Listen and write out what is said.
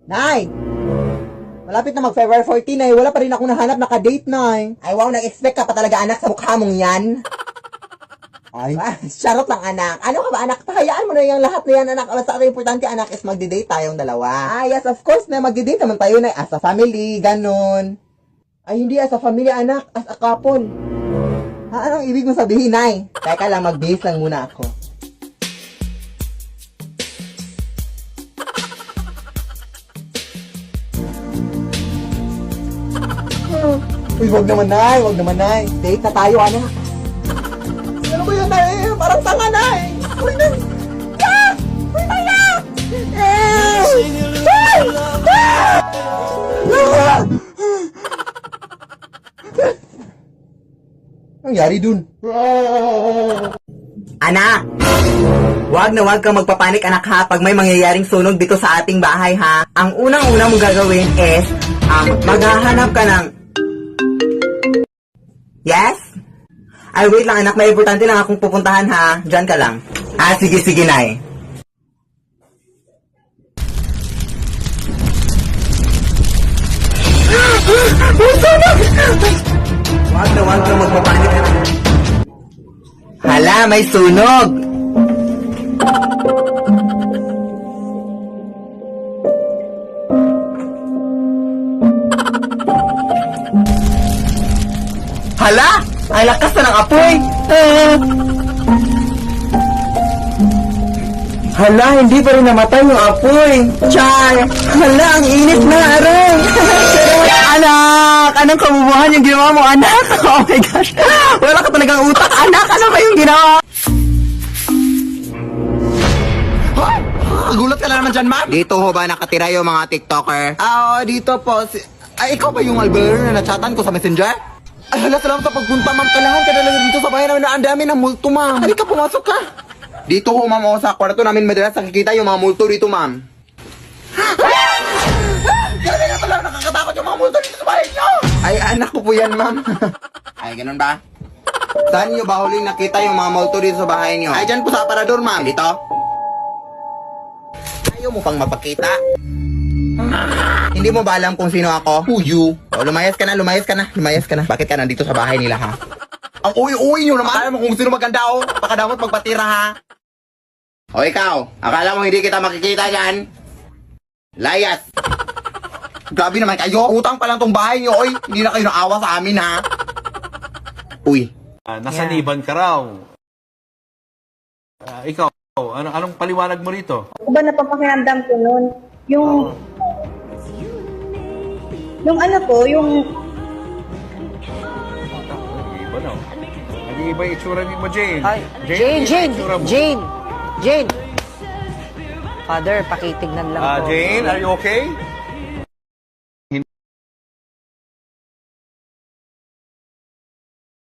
Nay! Malapit na mag-February 14, Nay. Wala pa rin akong nahanap naka-date, Nay. Ay, wow, nag-expect ka pa talaga, anak, sa mukha mong yan. Ay, charot lang, anak. Ano ka ba, anak? Hayaan mo na yung lahat na yan, anak. Basta ang importante, anak, is magdi-date tayong dalawa. Ah, yes, of course, na magdi-date naman tayo, Nay. As a family, ganun. Ay, hindi as a family, anak. As a couple. Ha, anong ibig mo sabihin, Nay? Teka lang, mag-base lang muna ako. Uy, wag naman, Nay. Wag naman, Nay. Date na tayo, anak. Ano ba yun, Nay? Parang tanga, Nay. Uy, Nay. Ah! Uy, Nay, ah! Ah! Ah! Anong nangyari dun? Anak! Wag na wag kang magpapanik, anak, ha, pag may mangyayaring sunog dito sa ating bahay, ha. Ang unang-una mong gagawin is, maghahanap ka ng... Yes? Ay, wait lang, anak, may importante lang akong pupuntahan, ha. Diyan ka lang. Ah, sige, sige, Nay. Wag na wag kang magpapanik. Hala, may sunog! Hala! Ay, lakas na ng apoy! Hala, hindi pa rin namatay yung apoy! Chay! Hala, ang init na, aray! Anak! Anong kabubuhan yung ginawa mo, anak? Oh my gosh! Wala ka talagang utak, anak! Ano ba yung ginawa? Gulat ka na naman dyan, ma'am. Dito ho ba nakatira yung mga TikToker? Dito po. Ay, ikaw ba yung albero na nachatan ko sa messenger? Ay, hala, salamat sa pagpunta, ma'am. Kailangan ka talaga dito sa bahay namin na ang dami ng multo, ma'am. Halika, pumasok ka. Dito ho, ma'am, sa kwarto namin madalas nakikita yung mga multo dito, ma'am. Grabe na talaga, nakakatakot yung mga multo dito sa bahay niyo. Ay, anak ko po yan, ma'am. Ay, ganun ba? Saan niyo ba huling nakita yung mga multo dito sa bahay niyo? Ay, dyan po sa aparador, ma'am. Dito? Ayaw mo pang mapakita? Hindi mo ba alam kung sino ako? Who you? O, lumayas ka na, lumayas ka na, lumayas ka na. Bakit ka nandito sa bahay nila, ha? Ang uwi-uwi nyo naman. Alam mo kung sino maganda, o. Pakadamot magpatira, ha? O, ikaw. Akala mo hindi kita makikita dyan? Layas. Grabe naman kayo. Utang pa lang tong bahay nyo, oy. Hindi na kayo naawa sa amin, ha? Uy. Nasaniban ka raw. Ikaw, anong paliwanag mo rito? Iba na papakiramdam ko nun. Yung ano po, yung Iba na. Nag-iiba yung itsura mo, Jane. Ay, Jane. Father, pakitignan lang po. Jane, are you okay?